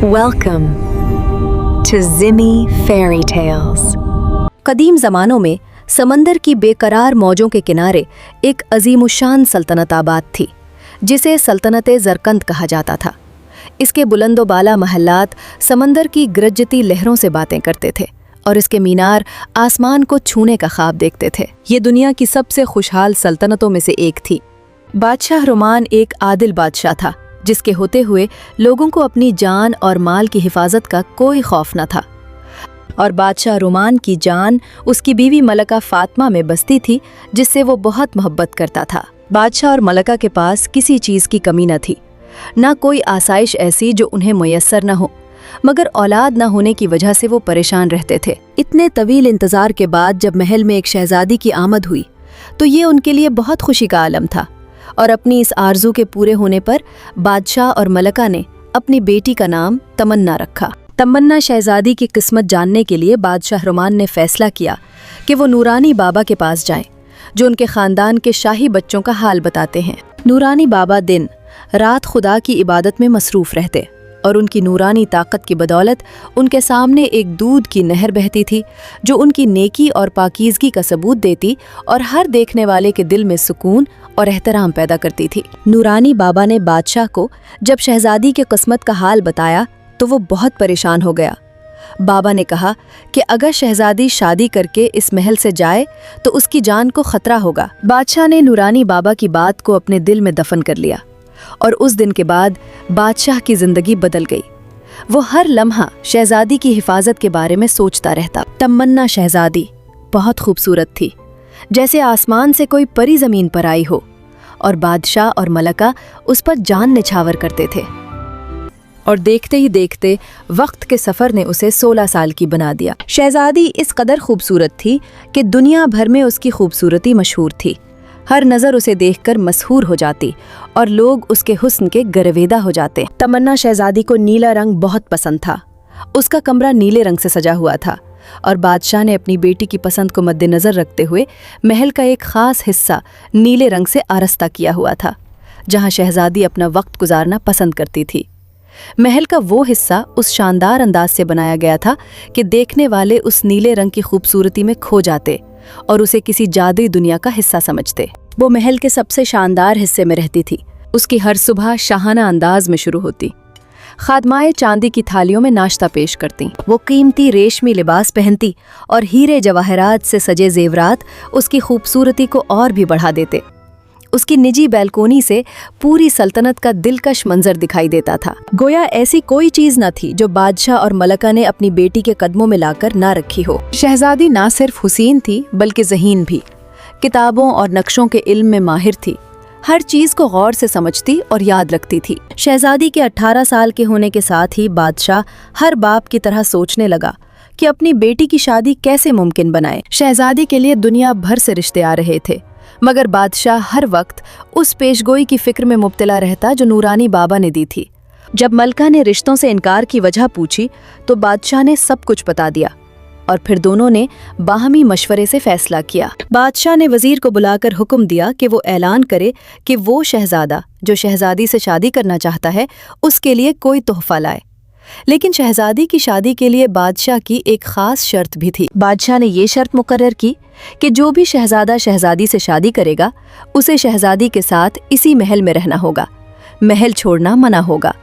Welcome to Zimmy Fairy Tales. कदीम ज़मानों में समंदर की बेकरार मौजों के किनारे एक अजीमुशान सल्तनत आबाद थी, जिसे सल्तनत ज़रकंद कहा जाता था। इसके बुलंदो बाला महल्लात समंदर की गरजती लहरों से बातें करते थे और इसके मीनार आसमान को छूने का ख्वाब देखते थे। ये दुनिया की सबसे खुशहाल सल्तनतों में से एक थी। बादशाह रुमान एक आदिल बादशाह था, जिसके होते हुए लोगों को अपनी जान और माल की हिफाजत का कोई खौफ न था। और बादशाह रुमान की जान उसकी बीवी मलका फातिमा में बसती थी, जिससे वो बहुत मोहब्बत करता था। बादशाह और मलका के पास किसी चीज़ की कमी न थी, ना कोई आसाइश ऐसी जो उन्हें मुयस्सर न हो, मगर औलाद न होने की वजह से वो परेशान रहते थे। इतने तवील इंतज़ार के बाद जब महल में एक शहज़ादी की आमद हुई तो ये उनके लिए बहुत खुशी का आलम था। और अपनी इस आरज़ू के पूरे होने पर बादशाह और मलका ने अपनी बेटी का नाम तमन्ना रखा। तमन्ना शहज़ादी की किस्मत जानने के लिए बादशाह रुमान ने फैसला किया कि वो नूरानी बाबा के पास जाएं, जो उनके ख़ानदान के शाही बच्चों का हाल बताते हैं। नूरानी बाबा दिन रात खुदा की इबादत में मसरूफ़ रहते और उनकी नूरानी ताकत की बदौलत उनके सामने एक दूध की नहर बहती थी, जो उनकी नेकी और पाकीज़गी का सबूत देती और हर देखने वाले के दिल में सुकून और एहतराम पैदा करती थी। नूरानी बाबा ने बादशाह को जब शहज़ादी के किस्मत का हाल बताया तो वो बहुत परेशान हो गया। बाबा ने कहा कि अगर शहज़ादी शादी करके इस महल से जाए तो उसकी जान को ख़तरा होगा। बादशाह ने नूरानी बाबा की बात को अपने दिल में दफन कर लिया और उस दिन के बाद बादशाह की ज़िंदगी बदल गई। वो हर लम्हा शहज़ादी की हिफाजत के बारे में सोचता रहता। तमन्ना शहज़ादी बहुत खूबसूरत थी, जैसे आसमान से कोई परी ज़मीन पर आई हो, और बादशाह और मलका उस पर जान निछावर करते थे। और देखते ही देखते वक्त के सफ़र ने उसे 16 साल की बना दिया। शहज़ादी इस कदर खूबसूरत थी कि दुनिया भर में उसकी खूबसूरती मशहूर थी। हर नज़र उसे देखकर मशहूर हो जाती और लोग उसके हुस्न के गरवेदा हो जाते। तमन्ना शहज़ादी को नीला रंग बहुत पसंद था। उसका कमरा नीले रंग से सजा हुआ था और बादशाह ने अपनी बेटी की पसंद को मद्देनज़र रखते हुए महल का एक ख़ास हिस्सा नीले रंग से आरस्ता किया हुआ था, जहाँ शहज़ादी अपना वक्त गुजारना पसंद करती थी। महल का वो हिस्सा उस शानदार अंदाज से बनाया गया था कि देखने वाले उस नीले रंग की खूबसूरती में खो जाते और उसे किसी जादुई दुनिया का हिस्सा समझते। वो महल के सबसे शानदार हिस्से में रहती थी। उसकी हर सुबह शाहाना अंदाज में शुरू होती। खादमाएं चांदी की थालियों में नाश्ता पेश करती। वो कीमती रेशमी लिबास पहनती और हीरे जवाहरात से सजे जेवरात उसकी खूबसूरती को और भी बढ़ा देते। उसकी निजी बैल्कोनी से पूरी सल्तनत का दिलकश मंजर दिखाई देता था। गोया ऐसी कोई चीज़ न थी जो बादशाह और मलका ने अपनी बेटी के कदमों में लाकर ना रखी हो। शहज़ादी ना सिर्फ हुसीन थी बल्कि ज़हीन भी। किताबों और नक्शों के इल्म में माहिर थी। हर चीज़ को गौर से समझती और याद रखती थी। शहज़ादी के 18 साल के होने के साथ ही बादशाह हर बाप की तरह सोचने लगा कि अपनी बेटी की शादी कैसे मुमकिन बनाए। शहज़ादी के लिए दुनिया भर से रिश्ते आ रहे थे, मगर बादशाह हर वक्त उस पेशगोई की फिक्र में मुब्तला रहता जो नूरानी बाबा ने दी थी। जब मलका ने रिश्तों से इनकार की वजह पूछी तो बादशाह ने सब कुछ बता दिया और फिर दोनों ने बाहमी मशवरे से फैसला किया। बादशाह ने वजीर को बुलाकर हुक्म दिया कि वो ऐलान करे कि वो शहजादा जो शहजादी से शादी करना चाहता है उसके लिए कोई तोहफा लाए। लेकिन शहजादी की शादी के लिए बादशाह की एक ख़ास शर्त भी थी। बादशाह ने ये शर्त मुकर्रर की कि जो भी शहजादा शहजादी से शादी करेगा उसे शहजादी के साथ इसी महल में रहना होगा, महल छोड़ना मना होगा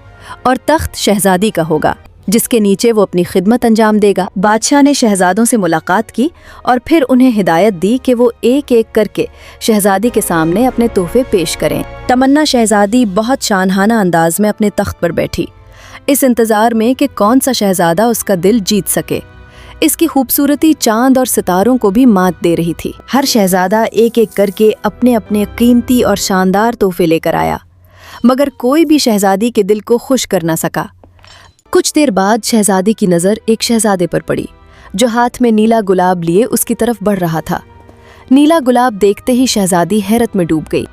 और तख्त शहजादी का होगा, जिसके नीचे वो अपनी खिदमत अंजाम देगा। बादशाह ने शहजादों से मुलाकात की और फिर उन्हें हिदायत दी कि वो एक एक करके शहजादी के सामने अपने तोहफे पेश करें। तमन्ना शहजादी बहुत शानहाना अंदाज में अपने तख्त पर बैठी, इस इंतज़ार में कि कौन सा शहजादा उसका दिल जीत सके। इसकी खूबसूरती चांद और सितारों को भी मात दे रही थी। हर शहजादा एक एक करके अपने अपने कीमती और शानदार तोहफे लेकर आया, मगर कोई भी शहजादी के दिल को खुश कर न सका। कुछ देर बाद शहजादी की नज़र एक शहजादे पर पड़ी जो हाथ में नीला गुलाब लिए उसकी तरफ बढ़ रहा था। नीला गुलाब देखते ही शहजादी हैरत में डूब गई।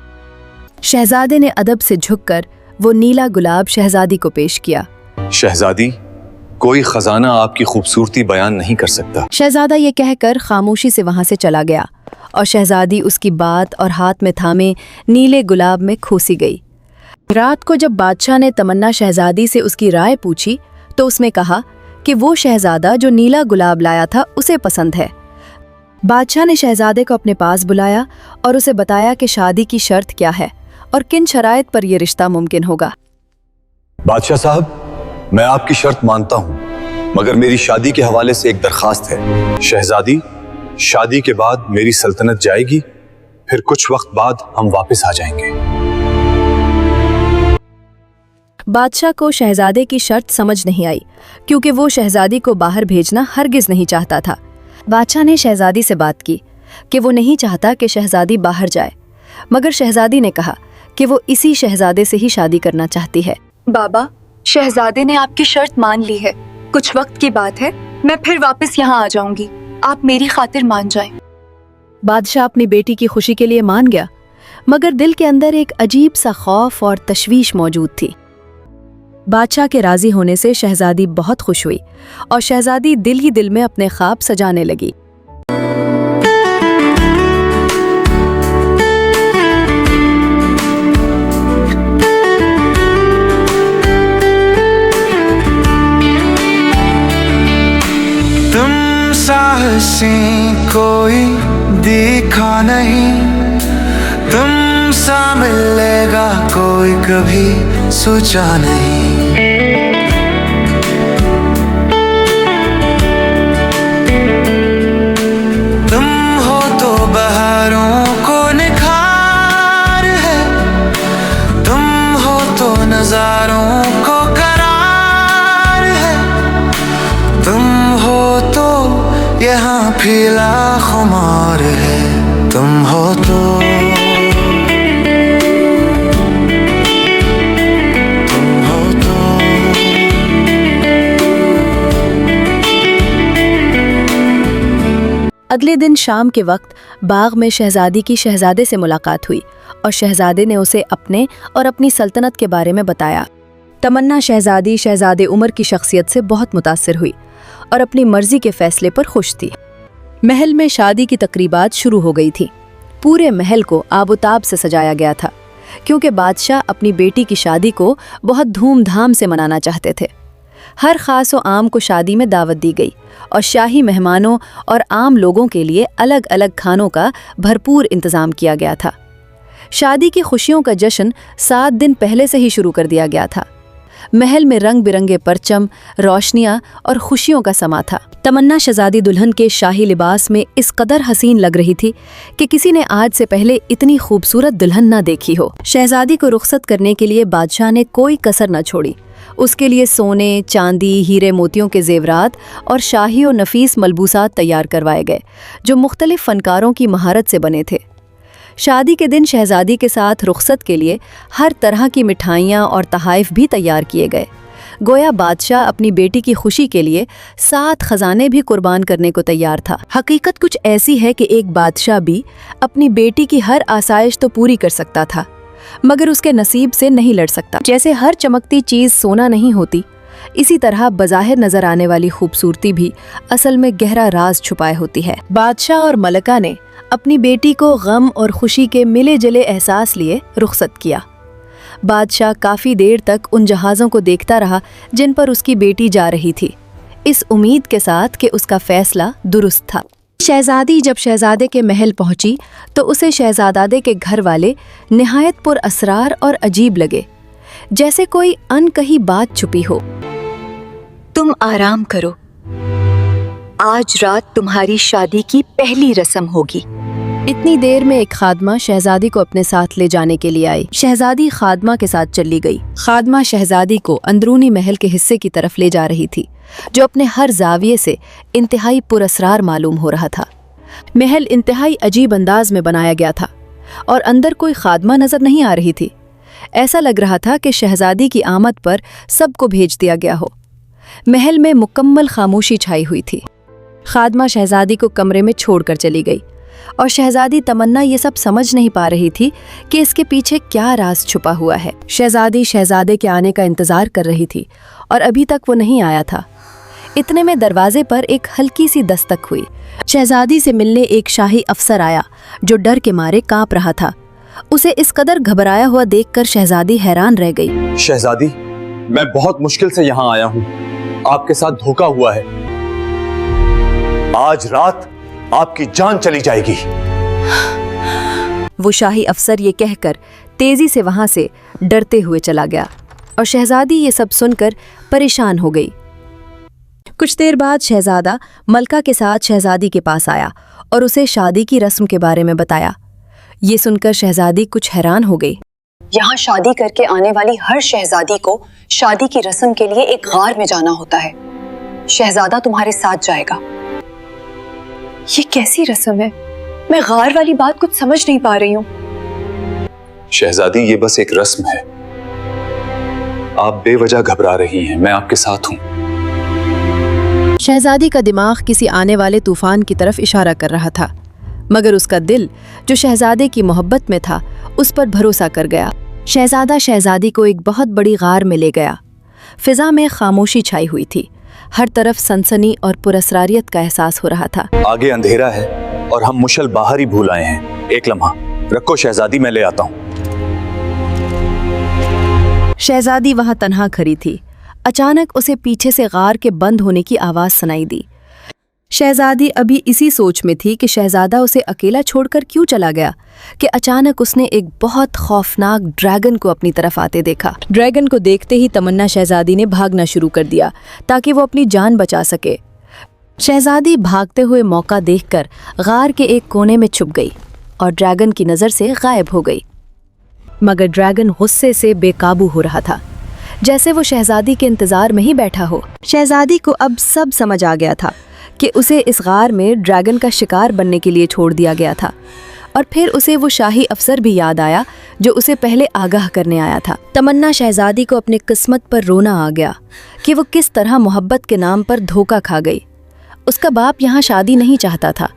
शहजादे ने अदब से झुककर वो नीला गुलाब शहजादी को पेश किया। शहजादी, कोई खजाना आपकी खूबसूरती बयान नहीं कर सकता। शहजादा ये कहकर खामोशी से वहां से चला गया और शहजादी उसकी बात और हाथ में थामे नीले गुलाब में खोसी गई। रात को जब बादशाह ने तमन्ना शहजादी से उसकी राय पूछी तो उसने कहा कि वो शहजादा जो नीला गुलाब लाया था उसे पसंद है। बादशाह ने शहजादे को अपने पास बुलाया और उसे बताया कि शादी की शर्त क्या है और किन शराइत पर यह रिश्ता मुमकिन होगा। बादशाह साहब, मैं आपकी शर्त मानता हूँ, मगर मेरी शादी के हवाले से एक दरखास्त है। शहजादी, शादी के बाद मेरी सल्तनत जाएगी, फिर कुछ वक्त बाद हम वापस आ जाएंगे। बादशाह को शहजादे की शर्त समझ नहीं आई, क्योंकि वो शहजादी को बाहर भेजना हरगिज नहीं चाहता था। बादशाह ने शहजादी से बात की कि वो नहीं चाहता कि शहजादी बाहर जाए, मगर शहजादी ने कहा कि वो इसी शहजादे से ही शादी करना चाहती है। बाबा, शहजादे ने आपकी शर्त मान ली है। कुछ वक्त की बात है, मैं फिर वापस यहाँ आ जाऊंगी। आप मेरी खातिर मान जाएं। बादशाह अपनी बेटी की खुशी के लिए मान गया, मगर दिल के अंदर एक अजीब सा खौफ और तशवीश मौजूद थी। बादशाह के राजी होने से शहजादी बहुत खुश हुई और शहजादी दिल ही दिल में अपने ख्वाब सजाने लगी। तुम साहसी कोई दिखा नहीं, तुम सा मिलेगा कोई कभी सोचा नहीं। तुम हो तो बहारों को निखार है, तुम हो तो नजारों को करार है, तुम हो तो यहाँ फीला खुमार है, तुम हो तो अगले दिन शाम के वक्त बाग में शहजादी की शहजादे से मुलाकात हुई और शहजादे ने उसे अपने और अपनी सल्तनत के बारे में बताया। तमन्ना शहजादी शहजादे उमर की शख्सियत से बहुत मुतासिर हुई और अपनी मर्जी के फैसले पर खुश थी। महल में शादी की तकरीबात शुरू हो गई थी। पूरे महल को आबोताब से सजाया गया था, क्योंकि बादशाह अपनी बेटी की शादी को बहुत धूमधाम से मनाना चाहते थे। हर खास व आम को शादी में दावत दी गई और शाही मेहमानों और आम लोगों के लिए अलग अलग खानों का भरपूर इंतज़ाम किया गया था। शादी की खुशियों का जश्न 7 दिन पहले से ही शुरू कर दिया गया था। महल में रंग बिरंगे परचम, रोशनियां और खुशियों का समा था। तमन्ना शहजादी दुल्हन के शाही लिबास में इस कदर हसीन लग रही थी कि किसी ने आज से पहले इतनी खूबसूरत दुल्हन ना देखी हो। शहजादी को रुखसत करने के लिए बादशाह ने कोई कसर न छोड़ी। उसके लिए सोने, चांदी, हीरे मोतियों के जेवरात और शाही और नफीस मलबूसात तैयार करवाए गए, जो मुख्तलिफ फनकारों की महारत से बने थे। शादी के दिन शहजादी के साथ रुखसत के लिए हर तरह की मिठाइयाँ और तहाइफ भी तैयार किए गए। गोया बादशाह अपनी बेटी की खुशी के लिए 7 खजाने भी कुर्बान करने को तैयार था। हकीकत कुछ ऐसी है कि एक बादशाह भी अपनी बेटी की हर आसाइश तो पूरी कर सकता था, मगर उसके नसीब से नहीं लड़ सकता। जैसे हर चमकती चीज़ सोना नहीं होती, इसी तरह बज़ाहिर नजर आने वाली खूबसूरती भी असल में गहरा राज छुपाए होती है। बादशाह और मलका ने अपनी बेटी को गम और खुशी के मिले जुले एहसास लिए रुखसत किया। बादशाह काफ़ी देर तक उन जहाज़ों को देखता रहा जिन पर उसकी बेटी जा रही थी, इस उम्मीद के साथ कि उसका फैसला दुरुस्त था। शहजादी जब शहजादे के महल पहुंची तो उसे शहजादे के घर वाले निहायत पुर असरार और अजीब लगे, जैसे कोई अनकही बात छुपी हो। तुम आराम करो, आज रात तुम्हारी शादी की पहली रस्म होगी। इतनी देर में एक खादमा शहजादी को अपने साथ ले जाने के लिए आई। शहजादी खादमा के साथ चली गई। खादमा शहजादी को अंदरूनी महल के हिस्से की तरफ ले जा रही थी, जो अपने हर जाविये से इंतहाई पुरअसरार मालूम हो रहा था। महल इंतहाई अजीब अंदाज में बनाया गया था और अंदर कोई खादमा नजर नहीं आ रही थी। ऐसा लग रहा था कि शहजादी की आमद पर सबको भेज दिया गया हो। महल में मुकम्मल खामोशी छाई हुई थी। खादमा शहजादी को कमरे में छोड़कर चली गई और शहजादी तमन्ना ये सब समझ नहीं पा रही थी कि इसके पीछे क्या राज छुपा हुआ है। शहजादी शहजादे के आने का इंतजार कर रही थी और अभी तक वो नहीं आया था। इतने में दरवाजे पर एक हल्की सी दस्तक हुई। शहजादी से मिलने एक शाही अफसर आया, जो डर के मारे कांप रहा था। उसे इस कदर घबराया हुआ देखकर शहजादी हैरान रह गई। शहजादी, मैं बहुत मुश्किल से यहाँ आया हूँ। आपके साथ धोखा हुआ है। आज रात आपकी जान चली जाएगी। वो शाही अफसर ये कहकर तेजी से वहां से डरते हुए चला गया और शहजादी ये सब सुनकर परेशान हो गई। कुछ देर बाद शहजादा मलका के साथ शहजादी के पास आया और उसे शादी की रस्म के बारे में बताया। ये सुनकर शहजादी कुछ हैरान हो गई। यहाँ शादी करके आने वाली हर शहजादी को शादी की रस्म के लिए एक गार में जाना होता है। शहजादा तुम्हारे साथ जाएगा। ये कैसी रस्म है? मैं गार वाली बात कुछ समझ नहीं पा रही हूँ। शहजादी, ये बस एक रस्म है। आप बेवजह घबरा रही हैं, मैं आपके साथ हूं। शहजादी का दिमाग किसी आने वाले तूफान की तरफ इशारा कर रहा था, मगर उसका दिल जो शहजादे की मोहब्बत में था उस पर भरोसा कर गया। शहजादा शहजादी को एक बहुत बड़ी गार में ले गया। फिजा में खामोशी छाई हुई थी। हर तरफ सनसनी और पुरस्रारियत का एहसास हो रहा था। आगे अंधेरा है और हम मुशल बाहर ही भूल आए हैं। एक लम्हा रखो शहजादी, मैं ले आता हूँ। शहजादी वहां तन्हा खड़ी थी। अचानक उसे पीछे से गार के बंद होने की आवाज सुनाई दी। शहजादी अभी इसी सोच में थी कि शहजादा उसे अकेला छोड़कर क्यों चला गया कि अचानक उसने एक बहुत खौफनाक ड्रैगन को अपनी तरफ आते देखा। ड्रैगन को देखते ही तमन्ना शहजादी ने भागना शुरू कर दिया ताकि वो अपनी जान बचा सके। शहजादी भागते हुए मौका देखकर गार के एक कोने में छुप गई और ड्रैगन की नज़र से गायब हो गई। मगर ड्रैगन गुस्से से बेकाबू हो रहा था, जैसे वो शहजादी के इंतजार में ही बैठा हो। शहजादी को अब सब समझ आ गया था कि उसे इस गार में ड्रैगन का शिकार बनने के लिए छोड़ दिया गया था। और फिर उसे वो शाही अफसर भी याद आया जो उसे पहले आगाह करने आया था। तमन्ना शहजादी को अपनी किस्मत पर रोना आ गया कि वो किस तरह मोहब्बत के नाम पर धोखा खा गई। उसका बाप यहाँ शादी नहीं चाहता था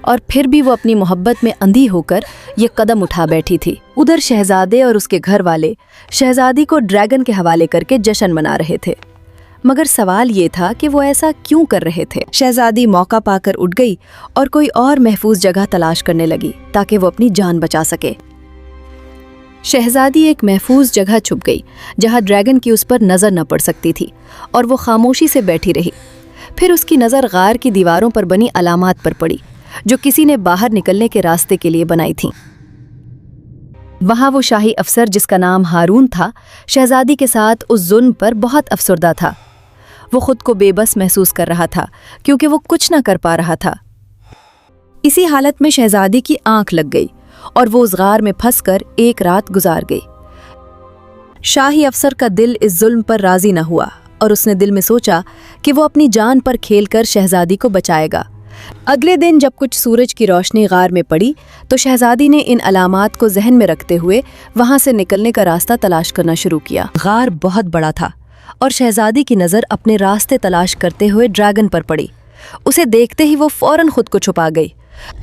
और फिर भी वो अपनी मोहब्बत में अंधी होकर ये कदम उठा बैठी थी। उधर शहजादे और उसके घर वाले शहजादी को ड्रैगन के हवाले करके जश्न मना रहे थे, मगर सवाल ये था कि वो ऐसा क्यों कर रहे थे। शहजादी मौका पाकर उठ गई और कोई और महफूज जगह तलाश करने लगी ताकि वो अपनी जान बचा सके। शहजादी एक महफूज जगह छुप गई जहां ड्रैगन की उस पर नजर न पड़ सकती थी और वो खामोशी से बैठी रही। फिर उसकी नज़र गार की दीवारों पर बनी अलामात पर पड़ी जो किसी ने बाहर निकलने के रास्ते के लिए बनाई थीं। वहां वो शाही अफसर जिसका नाम हारून था, शहजादी के साथ उस जुल्म पर बहुत अफसरदा था। वो खुद को बेबस महसूस कर रहा था क्योंकि वो कुछ न कर पा रहा था। इसी हालत में शहजादी की आंख लग गई और वो उस गार में फंसकर एक रात गुजार गई। शाही अफसर का दिल इस जुल्म पर राजी न हुआ और उसने दिल में सोचा कि वो अपनी जान पर खेलकर शहजादी को बचाएगा। अगले दिन जब कुछ सूरज की रोशनी गार में पड़ी तो शहजादी ने इन अलामात को जहन में रखते हुए वहां से निकलने का रास्ता तलाश करना शुरू किया। गार बहुत बड़ा था और शहजादी की नज़र अपने रास्ते तलाश करते हुए ड्रैगन पर पड़ी। उसे देखते ही वो फौरन खुद को छुपा गई।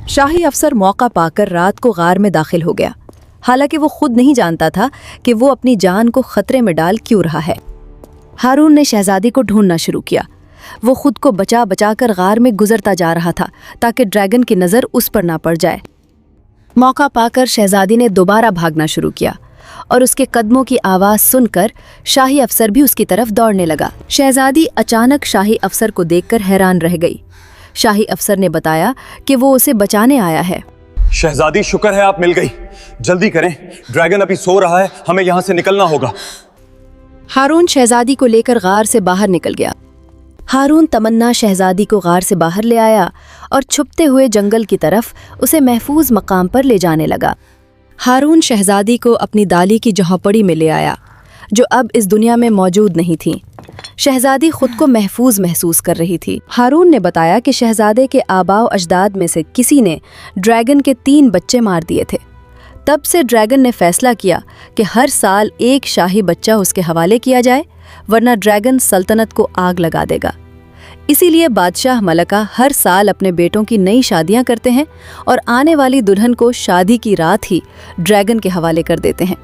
शाही अफसर मौका पाकर रात को गार में दाखिल हो गया, हालांकि वो खुद नहीं जानता था कि वो अपनी जान को खतरे में डाल क्यों रहा है। हारून ने शहजादी को ढूंढना शुरू किया। वो खुद को बचा बचा कर गार में गुजरता जा रहा था ताकि ड्रैगन की नज़र उस पर ना पड़ जाए। मौका पाकर शहजादी ने दोबारा भागना शुरू किया और उसके कदमों की आवाज़ सुनकर शाही अफसर भी उसकी तरफ दौड़ने लगा। शहजादी अचानक शाही अफसर को देखकर हैरान रह गई। शाही अफसर ने बताया कि वो उसे बचाने आया है। शहजादी, शुक्र है आप मिल गई। जल्दी करें, ड्रैगन अभी सो रहा है, हमें यहाँ से निकलना होगा। हारून शहजादी को लेकर गार से बाहर निकल गया। हारून तमन्ना शहजादी को गार से बाहर ले आया और छुपते हुए जंगल की तरफ उसे महफूज मकाम पर ले जाने लगा। हारून शहजादी को अपनी दाली की झोंपड़ी में ले आया जो अब इस दुनिया में मौजूद नहीं थी। शहजादी खुद को महफूज महसूस कर रही थी। हारून ने बताया कि शहजादे के आबाओ अजदाद में से किसी ने ड्रैगन के 3 बच्चे मार दिए थे। तब से ड्रैगन ने फैसला किया कि हर साल एक शाही बच्चा उसके हवाले किया जाए, वरना ड्रैगन सल्तनत को आग लगा देगा। इसीलिए बादशाह मलका हर साल अपने बेटों की नई शादियां करते हैं और आने वाली दुल्हन को शादी की रात ही ड्रैगन के हवाले कर देते हैं।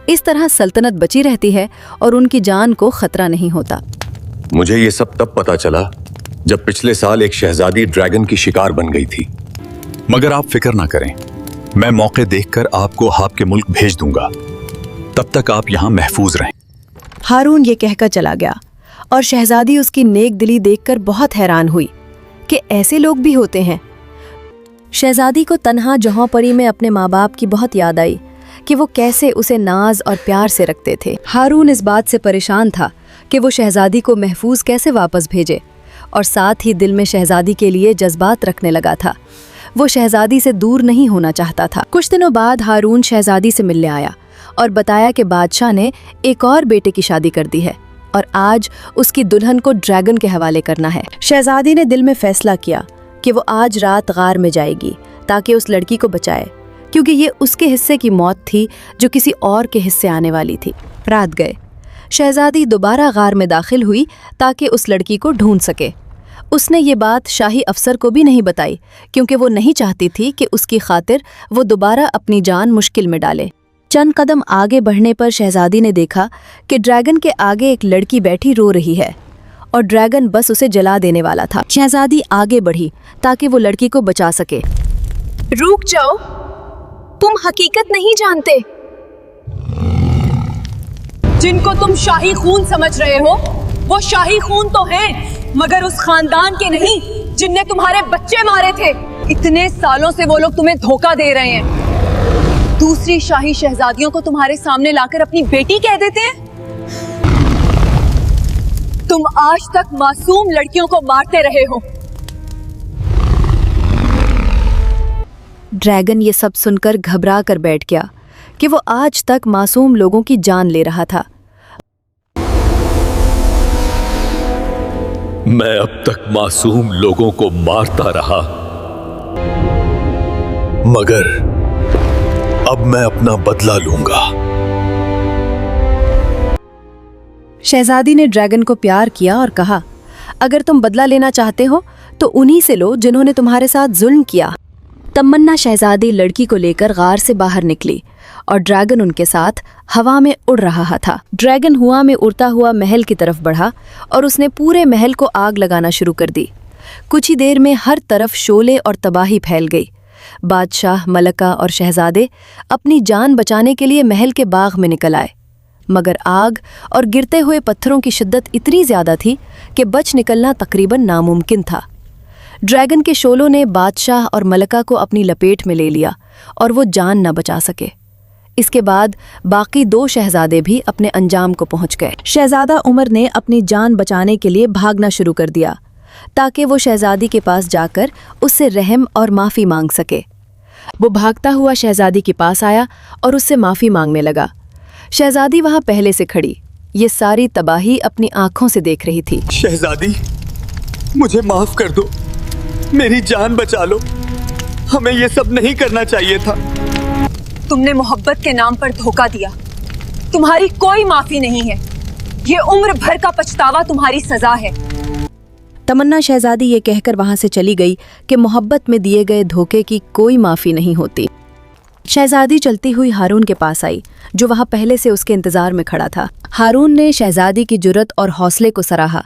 इस तरह सल्तनत बची रहती है और उनकी जान को खतरा नहीं होता। मुझे ये सब तब पता चला जब पिछले साल एक शहजादी ड्रैगन की शिकार बन गई थी। मगर आप फिक्र ना करें, मैं मौके देखकर आपको आपके मुल्क भेज दूंगा। तब तक आप यहाँ महफूज रहें। हारून ये कहकर चला गया اور شہزادی اس کی نیک دلی دیکھ کر بہت حیران ہوئی کہ ایسے لوگ بھی ہوتے ہیں۔ شہزادی کو تنہا جہاں پری میں اپنے ماں باپ کی بہت یاد آئی کہ وہ کیسے اسے ناز اور پیار سے رکھتے تھے۔ ہارون اس بات سے پریشان تھا کہ وہ شہزادی کو محفوظ کیسے واپس بھیجے، اور ساتھ ہی دل میں شہزادی کے لیے جذبات رکھنے لگا تھا۔ وہ شہزادی سے دور نہیں ہونا چاہتا تھا۔ کچھ دنوں بعد ہارون شہزادی سے ملنے آیا اور بتایا کہ بادشاہ نے ایک اور بیٹے کی شادی کر دی ہے اور آج اس کی دلہن کو ڈریگن کے حوالے کرنا ہے۔ شہزادی نے دل میں فیصلہ کیا کہ وہ آج رات غار میں جائے گی تاکہ اس لڑکی کو بچائے، کیونکہ یہ اس کے حصے کی موت تھی جو کسی اور کے حصے آنے والی تھی۔ رات گئے، شہزادی دوبارہ غار میں داخل ہوئی تاکہ اس لڑکی کو ڈھونڈ سکے۔ اس نے یہ بات شاہی افسر کو بھی نہیں بتائی کیونکہ وہ نہیں چاہتی تھی کہ اس کی خاطر وہ دوبارہ اپنی جان مشکل میں ڈالے۔ چند قدم آگے بڑھنے پر شہزادی نے دیکھا کہ ڈریگن کے آگے ایک لڑکی بیٹھی رو رہی ہے اور ڈریگن بس اسے جلا دینے والا تھا۔ شہزادی آگے بڑھی تاکہ وہ لڑکی کو بچا سکے۔ رک جاؤ، تم حقیقت نہیں جانتے۔ جن کو تم شاہی خون سمجھ رہے ہو وہ شاہی خون تو ہیں، مگر اس خاندان کے نہیں جن نے تمہارے بچے مارے تھے۔ اتنے سالوں سے وہ لوگ تمہیں دھوکہ دے رہے ہیں، دوسری شاہی شہزادیوں کو تمہارے سامنے لا کر اپنی بیٹی کہہ دیتے ہیں۔ تم آج تک معصوم لڑکیوں کو مارتے رہے ہو۔ ڈریگن یہ سب سن کر گھبرا کر بیٹھ گیا کہ وہ آج تک معصوم لوگوں کی جان لے رہا تھا۔ میں اب تک معصوم لوگوں کو مارتا رہا، مگر اب میں اپنا بدلہ لوں گا۔ شہزادی نے ڈریگن کو پیار کیا اور کہا، اگر تم بدلہ لینا چاہتے ہو تو انہی سے لو جنہوں نے تمہارے ساتھ ظلم کیا۔ تمنا شہزادی لڑکی کو لے کر غار سے باہر نکلی اور ڈریگن ان کے ساتھ ہوا میں اڑ رہا تھا۔ ڈریگن ہوا میں اڑتا ہوا محل کی طرف بڑھا اور اس نے پورے محل کو آگ لگانا شروع کر دی۔ کچھ ہی دیر میں ہر طرف شعلے اور تباہی پھیل گئی۔ بادشاہ، ملکہ اور شہزادے اپنی جان بچانے کے لیے محل کے باغ میں نکل آئے، مگر آگ اور گرتے ہوئے پتھروں کی شدت اتنی زیادہ تھی کہ بچ نکلنا تقریباً ناممکن تھا۔ ڈریگن کے شعلوں نے بادشاہ اور ملکہ کو اپنی لپیٹ میں لے لیا اور وہ جان نہ بچا سکے۔ اس کے بعد باقی 2 شہزادے بھی اپنے انجام کو پہنچ گئے۔ شہزادہ عمر نے اپنی جان بچانے کے لیے بھاگنا شروع کر دیا تاکہ وہ شہزادی کے پاس جا کر اس سے رحم اور معافی مانگ سکے۔ وہ بھاگتا ہوا شہزادی کے پاس آیا اور اس سے معافی مانگنے لگا۔ شہزادی وہاں پہلے سے کھڑی یہ ساری تباہی اپنی آنکھوں سے دیکھ رہی تھی۔ شہزادی، مجھے معاف کر دو، میری جان بچا لو، ہمیں یہ سب نہیں کرنا چاہیے تھا۔ تم نے محبت کے نام پر دھوکہ دیا، تمہاری کوئی معافی نہیں ہے، یہ عمر بھر کا پچھتاوا تمہاری سزا ہے۔ تمنا شہزادی یہ کہہ کر وہاں سے چلی گئی کہ محبت میں دیے گئے دھوکے کی کوئی معافی نہیں ہوتی۔ شہزادی چلتی ہوئی ہارون کے پاس آئی جو وہاں پہلے سے اس کے انتظار میں کھڑا تھا۔ ہارون نے شہزادی کی جرأت اور حوصلے کو سراہا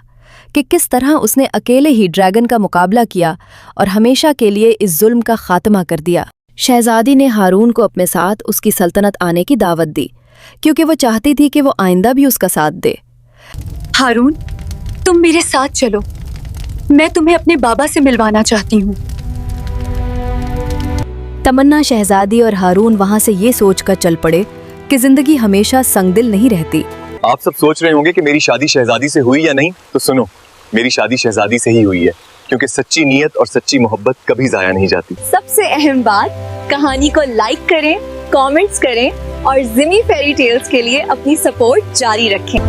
کہ کس طرح اس نے اکیلے ہی ڈریگن کا مقابلہ کیا اور ہمیشہ کے لیے اس ظلم کا خاتمہ کر دیا۔ شہزادی نے ہارون کو اپنے ساتھ اس کی سلطنت آنے کی دعوت دی کیونکہ وہ چاہتی تھی کہ وہ آئندہ بھی اس کا ساتھ دے۔ ہارون، تم میرے ساتھ چلو، میں تمہیں اپنے بابا سے ملوانا چاہتی ہوں۔ تمنا شہزادی اور ہارون وہاں سے یہ سوچ کر چل پڑے کہ زندگی ہمیشہ سنگ دل نہیں رہتی۔ آپ سب سوچ رہے ہوں گے کہ میری شادی شہزادی سے ہوئی یا نہیں، تو سنو، میری شادی شہزادی سے ہی ہوئی ہے، کیونکہ سچی نیت اور سچی محبت کبھی ضائع نہیں جاتی۔ سب سے اہم بات، کہانی کو لائک کریں، کامنٹس کریں اور زمی فیری ٹیلز کے لیے اپنی سپورٹ جاری رکھیں۔